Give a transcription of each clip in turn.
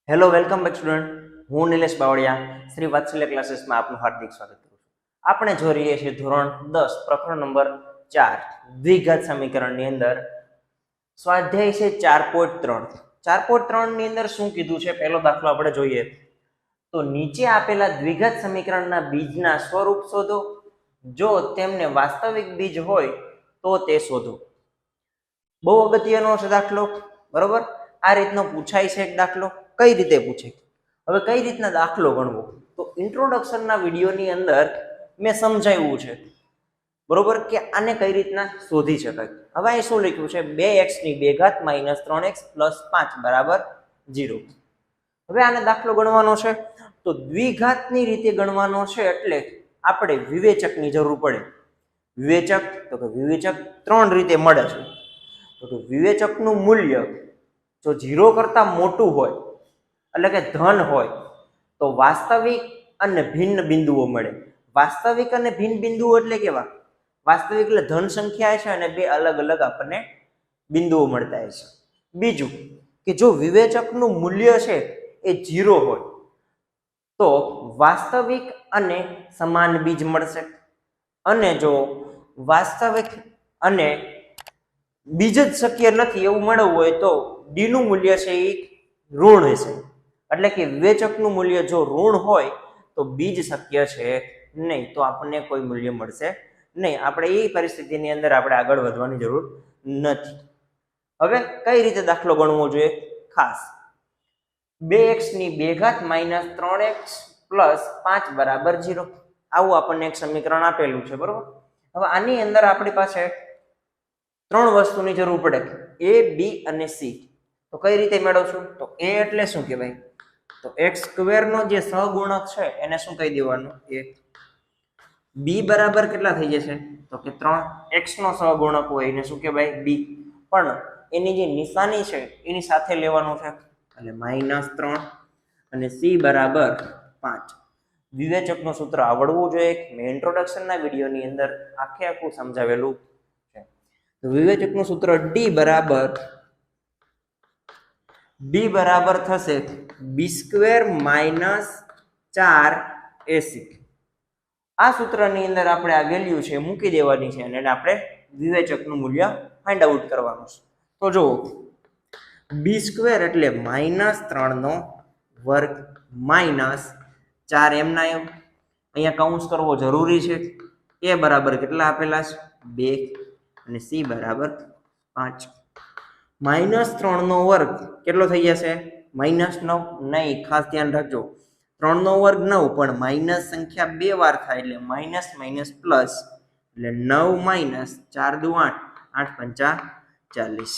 Hello welcome back student. હું નિલેશ બાવળિયા શ્રી વાત્સલ્ય ક્લાસીસમાં આપનું હાર્દિક સ્વાગત કરું છું. આપણે જોઈ રહ્યા છીએ ધોરણ 10 પ્રકરણ નંબર 4 દ્વિઘાત સમીકરણની અંદર સ્વાધ્યાય છે 4.3. 4.3 ની અંદર શું કીધું છે પહેલો દાખલો આપણે જોઈએ તો નીચે આપેલા દ્વિઘાત સમીકરણના બીજના સ્વરૂપ શોધો. જો તેમને વાસ્તવિક બીજ હોય તો તે શોધો. બહુ અગત્યનો છે દાખલો, બરોબર. આ રીતનો પૂછાય છે એક દાખલો. કઈ રીતે પૂછે, હવે કઈ રીતના દાખલો ગણવો તો ઇન્ટ્રોડક્શનના વિડીયોની અંદર મેં સમજાવ્યું છે, બરોબર, કે આને કઈ રીતના શોધી શકાય. હવે અહીં શું લખ્યું છે 2x ની 2 ઘાત માઇનસ 3x પ્લસ 5 બરાબર 0. હવે આને દાખલો ગણવાનો છે તો દ્વિઘાતની રીતે ગણવાનો છે એટલે આપણે વિવેચકની જરૂર પડે. વિવેચક તો કે વિવેચક ત્રણ રીતે મળે છે. તો વિવેચકનું મૂલ્ય જો 0 કરતા મોટું હોય એટલે કે ધન હોય તો વાસ્તવિક અને ભિન્ન બિંદુઓ મળે. વાસ્તવિક અને ભિન્ન બિંદુઓ એટલે કેવા? વાસ્તવિક એટલે ધન સંખ્યા છે અને બે અલગ અલગ આપણને બિંદુઓ મળતા છે. બીજું કે જો વિવેચકનું મૂલ્ય છે એ 0 હોય તો વાસ્તવિક અને સમાન બીજ મળશે, અને જો વાસ્તવિક અને બીજ જ શક્ય નથી એવું મળવું હોય તો ડી નું મૂલ્ય છે એ ઋણ હશે. એટલે કે વિવેચકનું મૂલ્ય જો ઋણ હોય તો બીજ શક્ય છે નહીં, તો આપણને કોઈ મૂલ્ય મળશે નહીં. આપણે એ પરિસ્થિતિની અંદર આપણે આગળ વધવાની જરૂર નથી. હવે કઈ રીતે દાખલો ગણવો જોઈએ? ખાસ 2x ની 2 ઘાત માઇનસ 3x પ્લસ 5 બરાબર 0 આવું આપણને એક સમીકરણ આપેલું છે, બરોબર. હવે આની અંદર આપણી પાસે ત્રણ વસ્તુની જરૂર પડે, a, b અને c. તો કઈ રીતે મેળવશું? તો a એટલે શું કહેવાય? તો x² નો જે સહગુણક છે એને શું કહી દેવાનું? a. b બરાબર કેટલા થઈ જશે? તો કે 3. x નો સહગુણક હોય એને શું કહેવાય? b. પણ એની જે નિશાની છે એની સાથે લેવાનું છે એટલે -3 અને c બરાબર 5. વિવેચકનું સૂત્ર આવડવું જોઈએ. મેં ઇન્ટ્રોડક્શનના વિડીયોની અંદર આખું સમજાવેલું છે. તો વિવેચકનું સૂત્ર d બરાબર થશે b² માઇનસ 4ac. આ સૂત્રની અંદર આપણે આ વેલ્યુ છે મૂકી દેવાની છે અને આપણે વિવેચકનું મૂલ્ય ફાઇન્ડ આઉટ કરવાનું છે. તો જો b² એટલે -3 નો વર્ગ માઇનસ 4 એમના એમ. અહીંયા કૌંસ કરવો જરૂરી છે. a બરાબર કેટલા આપેલા છે? 2 અને c બરાબર 5. -3 નો વર્ગ કેટલો થઈ જશે? -9. નહીં, ખાસ ધ્યાન રાખજો, 3 નો વર્ગ 9, પણ માઇનસ સંખ્યા 2 વાર થાય એટલે માઇનસ માઇનસ પ્લસ એટલે 9 માઇનસ 4 દુ 8, 8 પંચા 40.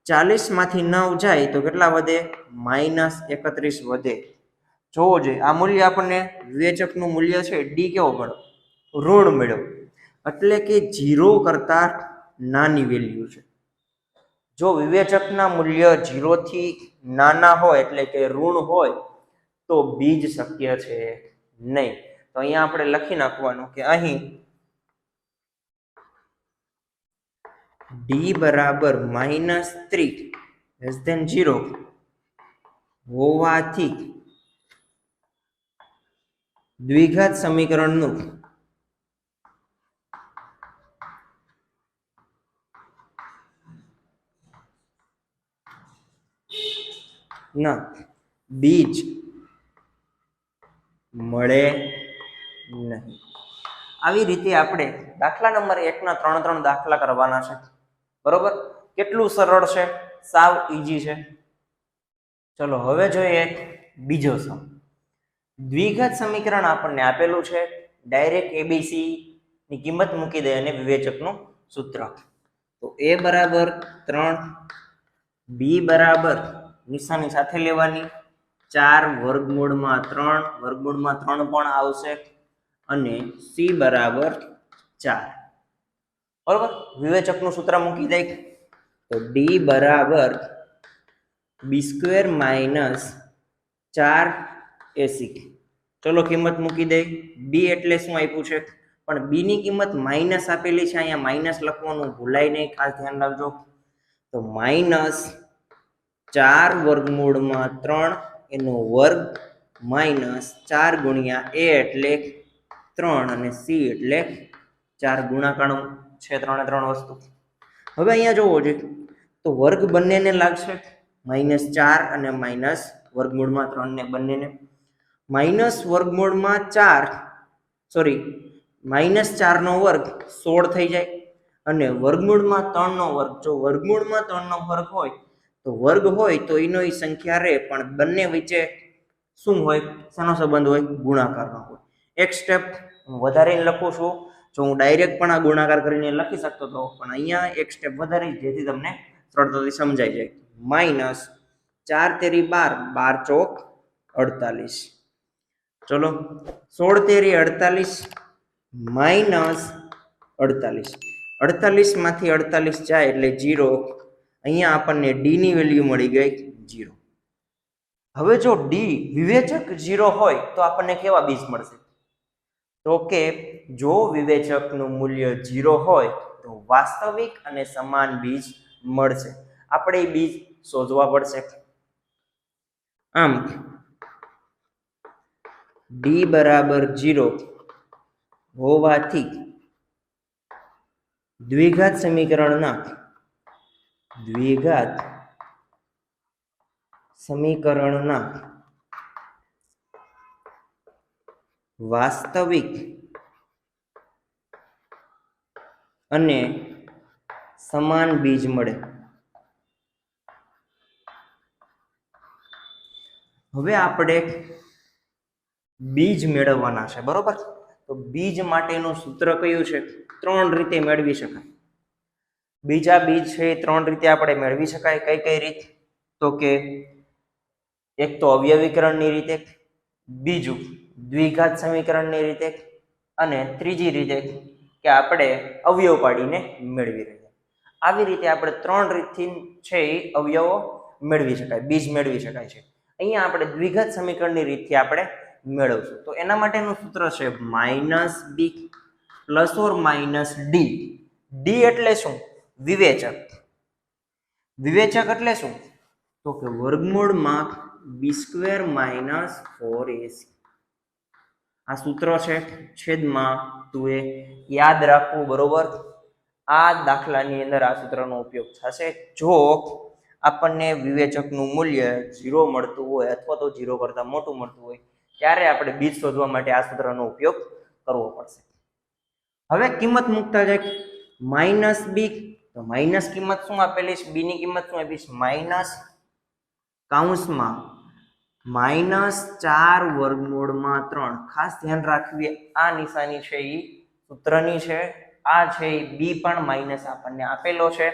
40 માંથી 9 જાય તો કેટલા વધે? -31 વધે. જોવો જોઈએ આ મૂલ્ય આપણને વિવેચકનું મૂલ્ય છે ડી કેવો મળ્યો? ઋણ મળ્યો. એટલે કે 0 કરતા નાની વેલ્યુ છે. જો વિવેચકના મૂલ્ય 0 થી નાના હોય એટલે કે ઋણ હોય તો બીજ શક્ય છે નહીં. તો અહીંયા આપણે લખી નાખવાનું કે અહીં d બરાબર -3 લેસ ધેન 0 હોવાથી દ્વિઘાત સમીકરણનું બીજ મળે નહીં. આવી રીતે આપણે દાખલા નંબર 1 ના 3 દાખલા કરવાના છે, બરોબર. કેટલું સરળ છે, સાવ ઈઝી છે. ચલો હવે જોઈએ બીજો સમ. દ્વિઘાત સમીકરણ આપણને આપેલું છે, ડાયરેક્ટ abc ની કિંમત મૂકી દે અને વિવેચકનું સૂત્ર. તો a બરાબર 3, b બરાબર નિશાની સાથે લેવાની 4 વર્ગમૂળમાં 3, વર્ગમૂળમાં 3 પણ આવશે, અને c બરાબર 4, બરોબર. વિવેચકનું સૂત્ર મૂકી દે તો d બરાબર b² માઇનસ 4ac. ચલો કિંમત મૂકી દે. b એટલે શું આપ્યું છે? પણ b ની કિંમત માઇનસ આપેલી છે, અહીંયા માઇનસ લખવાનું ભૂલાય નહીં, ખાસ ધ્યાન રાખજો. તો 4 વર્ગમૂળમાં 3 એનો વર્ગ માઇનસ 4 ગુણ્યા a એટલે 3 અને c એટલે 4 ગુણાકારનું છે 3 3 વસ્તુ. હવે અહીંયા જોવો જોઈએ તો વર્ગ બંનેને લાગશે -4 અને માઇનસ વર્ગમૂળમાં 3 ને બંનેને માઇનસ વર્ગમૂળમાં 4 સોરી -4 નો વર્ગ 16 થઈ જાય અને વર્ગમૂળમાં 3 નો વર્ગ જો વર્ગમૂળમાં 3 નો વર્ગ હોય તો વર્ગ હોય તો એનો સંખ્યા રહે પણ બંને વચ્ચે શું હોય શેનો સંબંધ હોય ગુણાકારનો હોય. એક સ્ટેપ હું વધારે લખું છું જો હું ડાયરેક્ટ પણ આ ગુણાકાર કરીને લખી શકતો હતો પણ અહીંયા એક સ્ટેપ વધારે જેથી તમને સરળતાથી સમજાઈ જાય. માઇનસ 4 તેરી 12 12 ચોક 48 ચલો 16 તેરી 48 માઇનસ 48 48 માંથી 48 જાય એટલે 0 અહીંયા આપણને ડી ની વેલ્યુ મળી ગઈ 0. હવે જો ડી વિવેચક 0 હોય તો આપણને કેવા બીજ મળશે તો કે જો વિવેચકનું મૂલ્ય 0 હોય તો વાસ્તવિક અને સમાન બીજ મળશે. આપણે એ બીજ શોધવા પડશે. આમ ડી બરાબર 0 હોવાથી દ્વિઘાત સમીકરણના વાસ્તવિક અને સમાન બીજ મળે. હવે આપણે બીજ મેળવવાના છે બરોબર. તો બીજ માટેનું સૂત્ર કયું છે 3 રીતે મેળવી શકાય. બીજા બીજ છે 3 રીતે આપણે મેળવી શકાય. કઈ કઈ રીત તો કે એક તો અવયવીકરણની રીતે, બીજું દ્વિઘાત સમીકરણની રીતે અને ત્રીજી રીતે કે આપણે અવયવ પાડીને મેળવી રહ્યા. આવી રીતે આપણે 3 રીતથી છે એ અવયવો મેળવી શકાય બીજ મેળવી શકાય છે. અહીંયા આપણે દ્વિઘાત સમીકરણની રીતથી આપણે મેળવશું. તો એના માટેનું સૂત્ર છે -b plus or minus D. D એટલે શું વિવેચક. વિવેચક એટલે શું તો કે વર્ગમૂળમાં b² - 4ac. આ સૂત્ર છે છેદમાં 2a યાદ રાખવું બરોબર. આ દાખલાની અંદર આ સૂત્રનો ઉપયોગ થશે જો આપણને વિવેચકનું મૂલ્ય 0 મળતું હોય અથવા તો 0 કરતા મોટું મળતું હોય ત્યારે આપણે બીજ શોધવા માટે આ સૂત્રનો ઉપયોગ કરવો પડશે. હવે કિંમત મૂકતા જાય -b તો માઇનસ કિંમત શું આપેલી છે b ની કિંમત શું આપી છે માઇનસ કૌંસમાં -4 વર્ગમૂળમાં 3. ખાસ ધ્યાન રાખવી આ નિશાની છે એ સૂત્રની છે. આ છે એ b પણ માઇનસ આપણને આપેલો છે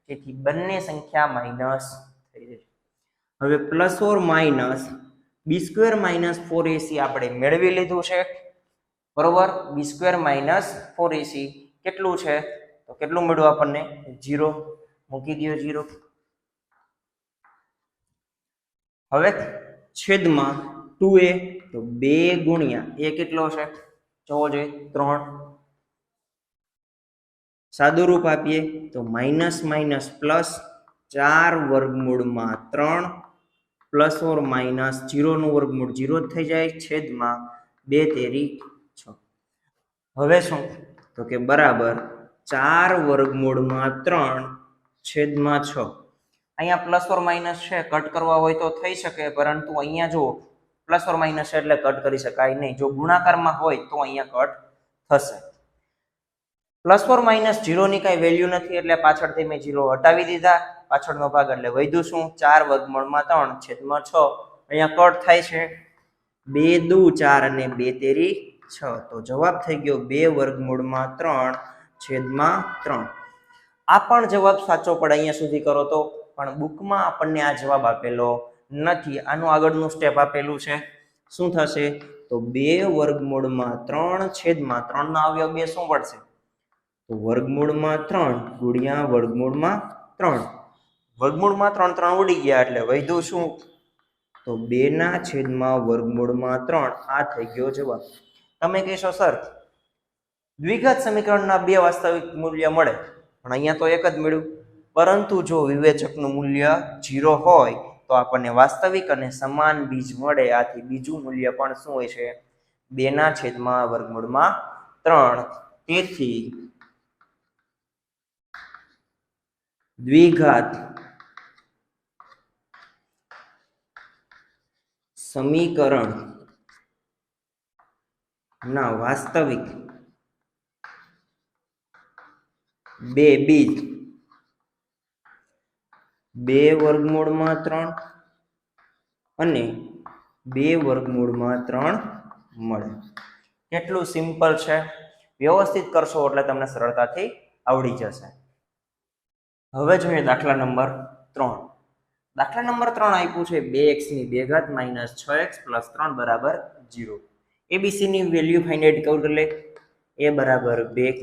જેથી બંને સંખ્યા માઇનસ થઈ જશે. હવે plus or minus b² - 4ac આપણે મેળવી લીધું છે બરોબર. b² - 4ac કેટલું છે તો કેટલું મળ્યું આપણને 0. મૂકી દો 0. હવે છેદમાં 2a તો 2 ગુણ્યા a કેટલો છે જોવો જોઈએ 3. સાદુરૂપ આપીએ તો માઇનસ માઇનસ પ્લસ 4 વર્ગમૂળમાં 3 પ્લસ ઓર માઇનસ 0 નું વર્ગમૂળ 0 થઈ જાય છેદમાં 2 તેરી 6. હવે શું તો કે બરાબર 4 વર્ગમૂળમાં 3 છેદમાં 6. અહીંયા પ્લસ ઓર માઇનસ છે કટ કરવા હોય તો થઈ શકે પરંતુ અહીંયા જો પ્લસ ઓર માઇનસ એટલે કટ કરી શકાય નહીં. જો ગુણાકારમાં હોય તો અહીંયા કટ થશે. પ્લસ ઓર માઇનસ 0 ની કઈ વેલ્યુ નથી એટલે પાછળથી મેં 0 હટાવી દીધા. પાછળનો ભાગ એટલે વધ્યું શું 4 વર્ગમૂળમાં 3 છેદમાં 6. અહીંયા કટ થાય છે 2 દુ 4 અને 2 તેરી 6. તો જવાબ થઈ ગયો 2 વર્ગમૂળમાં 3 છેદમાં 3. આ પણ જવાબ સાચો પડે અહીંયા સુધી કરો તો પણ બુકમાં આપણને આ જવાબ આપેલો નથી. આનું આગળનું સ્ટેપ આપેલું છે શું થશે તો 2 વર્ગમૂળમાં 3 છેદમાં 3 ના અવયવ 2 શું પડશે તો વર્ગમૂળમાં 3 ગુણ્યા વર્ગમૂળમાં 3. વર્ગમૂળમાં 3 3 ઉડી ગયા એટલે વધ્યું શું તો 2 ના છેદમાં વર્ગમૂળમાં 3. આ થઈ ગયો જવાબ. તમે કહેશો સર દ્વિઘાત સમીકરણના 2 વાસ્તવિક મૂલ્ય મળે પણ અહીંયા તો એક જ મળ્યું પરંતુ જો વિવેચકનું મૂલ્ય 0 હોય તો આપણને વાસ્તવિક અને સમાન બીજ મળે. આથી બીજું મૂલ્ય પણ શું હોય છે? 2/3. તેથી દ્વિઘાત સમીકરણ ના વાસ્તવિક બે બીજ 2/3 અને 2/3 મળે. કેટલું સિમ્પલ છે. વ્યવસ્થિત કરશો એટલે તમને સરળતાથી આવડી જશે. હવે જોઈએ દાખલા નંબર 3. દાખલા નંબર 3 આપ્યું છે 2x ની 2 ઘાત માઇનસ 6x પ્લસ 3 બરાબર 0. એબીસી ની વેલ્યુ ફાઇન્ડ આઉટ કરી લે. a બરાબર 2,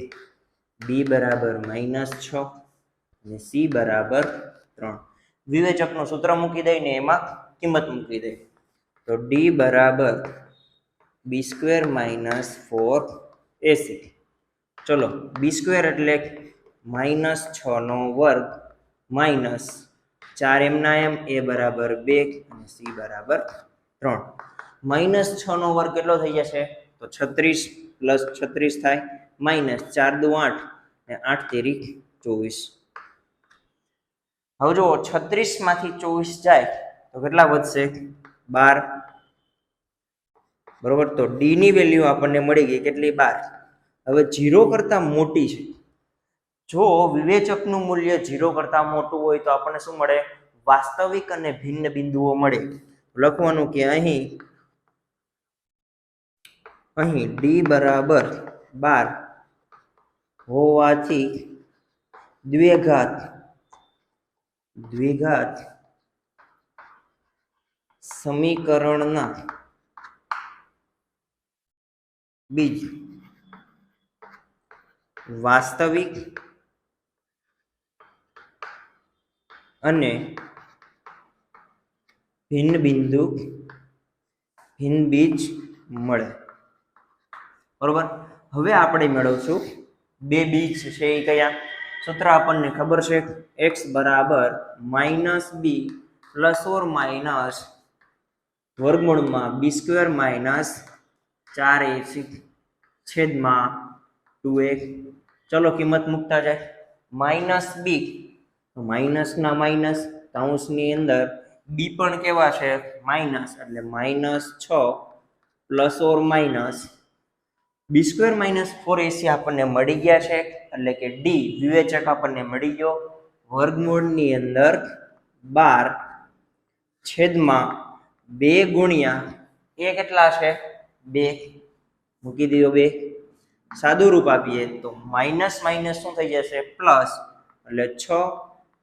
b બરાબર -6 અને c બરાબર 3. વિવેચકનું સૂત્ર મૂકી દઈને એમાં કિંમત મૂકી દે. તો d બરાબર b² - 4ac. ચલો b² એટલે -6 નો વર્ગ માઇનસ 4 એમના એમ, a બરાબર 2 અને c બરાબર 3. -6 નો વર્ગ કેટલો થઈ જશે? તો 36 પ્લસ 36 થાય, માઇનસ 4 દુ 8 ને 8 તેરી 24. હવે જો 36 માંથી 24 જાય તો કેટલા વધશે? 12. બરોબર. તો d ની વેલ્યુ આપણને મળી ગઈ કેટલી? 12. હવે 0 કરતા મોટી છે. જો વિવેચકનું મૂલ્ય 0 કરતા મોટું હોય તો આપણને શું મળે? વાસ્તવિક અને ભિન્ન બિંદુઓ મળે. લખવાનું કે અહીં d બરાબર 12 હોવાથી દ્વિઘાત સમીકરણના બીજ વાસ્તવિક અને ભિન્ન બીજ મળે. બરોબર. હવે આપણે મેળવશું બે બીજ છે એ કયા? સૂત્ર આપણને ખબર છે. x બરાબર -b પ્લસ ઓર માઇનસ વર્ગમૂળમાં b² - 4ac છેદમાં 2a. ચલો કિંમત મૂકતા જાય. -b માઇનસ ના માઇનસ કૌંસની અંદર b પણ કેવા છે? માઇનસ, એટલે -6 plus or minus b² - 4ac આપણને મળી ગયા છે. એટલે કે d વિવેચક આપણને મળી ગયો. વર્ગમૂળની અંદર 12 છેદમાં 2 ગુણ્યા એ કેટલા છે? 2. મૂકી દીધો 2. સાદું રૂપ આપીએ તો માઇનસ માઇનસ શું થઈ જશે? પ્લસ, એટલે 6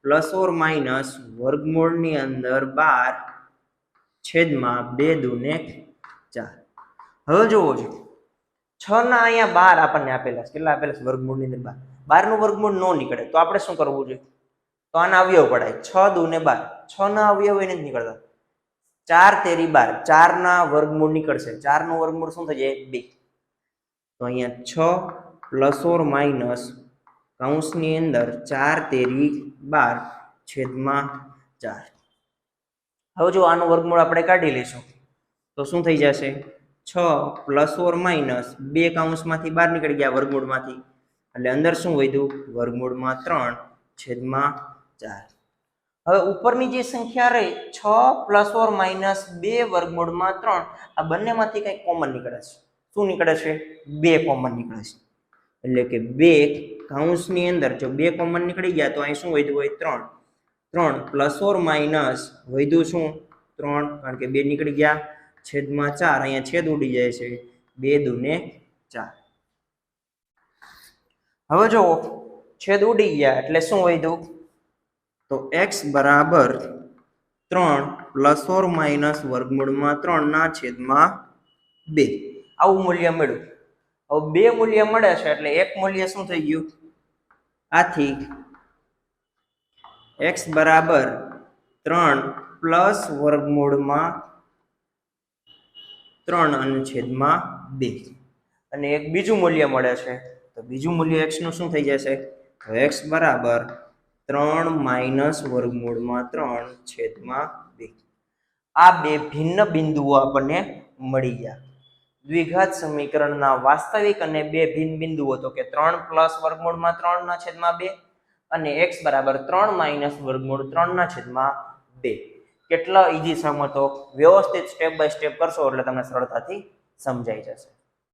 પ્લસ ઓર માઇનસ વર્ગમૂળની અંદર 12 છેદમાં 2 દુ ને 4. હવે જોવો છો 6 ના અહીંયા 12 આપણને આપેલા છે. કેટલા આપેલા છે? વર્ગમૂળની અંદર 12. 12 નું વર્ગમૂળ ન નીકળે તો આપણે શું કરવું જોઈએ? તો આના અવયવ પડાય. 6 દુ ને 12. 6 ના અવયવ એને જ નીકળતા. 4 તેરી 12. 4 ના વર્ગમૂળ નીકળશે. 4 નું વર્ગમૂળ શું થઈ જાય? 2. તો અહીંયા 6 પ્લસ ઓર માઇનસ કૌંસની અંદર 4 તેરી 12 છેદમાં 4. હવે જો આનું વર્ગમૂળ આપણે કાઢી લઈશું તો શું થઈ જશે? 6 પ્લસ ઓર માઇનસ 2 કૌંસમાંથી બહાર નીકળી ગયા વર્ગમૂળમાંથી, એટલે અંદર શું વધ્યું? વર્ગમૂળમાં 3 છેદમાં 4. હવે ઉપરની જે સંખ્યા રહી 6 પ્લસ ઓર માઇનસ 2 વર્ગમૂળમાં 3, આ બંનેમાંથી કંઈક કોમન નીકળે છે. શું નીકળે છે? 2 કોમન નીકળે છે. એટલે કે 2 કૌંસની અંદર જો 2 કોમન નીકળી ગયા તો અહીં શું વધ્યું હોય? 3. 3 પ્લસ ઓર માઇનસ વધ્યું શું? 3, કારણ કે 2 નીકળી ગયા છેદમાં 4. અહીંયા છેદ ઉડી જાય છે. 2 દુ ને 4. હવે જો છેદ ઉડી ગયા એટલે શું વધ્યું? તો x બરાબર 3 પ્લસ ઓર માઇનસ વર્ગમૂળમાં 3 ના છેદમાં 2. આવું મૂલ્ય મળ્યું. હવે બે મૂલ્ય મળે છે એટલે એક મૂલ્ય શું થઈ ગયું? આથી x બરાબર 3 પ્લસ વર્ગમૂળમાં 3 અને છેદમાં 2. અને એક બીજું મૂલ્ય મળે છે તો બીજું મૂલ્ય x નું શું થઈ જશે? તો x બરાબર 3 માઇનસ વર્ગમૂળમાં 3 છેદમાં 2. આ બે ભિન્ન બિંદુઓ આપણને મળી ગયા. દ્વિઘાત સમીકરણના વાસ્તવિક અને બે ભિન્ન બિંદુઓ તો કે 3 પ્લસ વર્ગમૂળમાં 3 ના છેદમાં 2 અને x બરાબર 3 માઇનસ વર્ગમૂળ 3 ના છેદમાં 2. કેટલા ઈઝી સમ હતો. વ્યવસ્થિત સ્ટેપ બાય સ્ટેપ કરશો એટલે તમને સરળતાથી સમજાઈ જશે.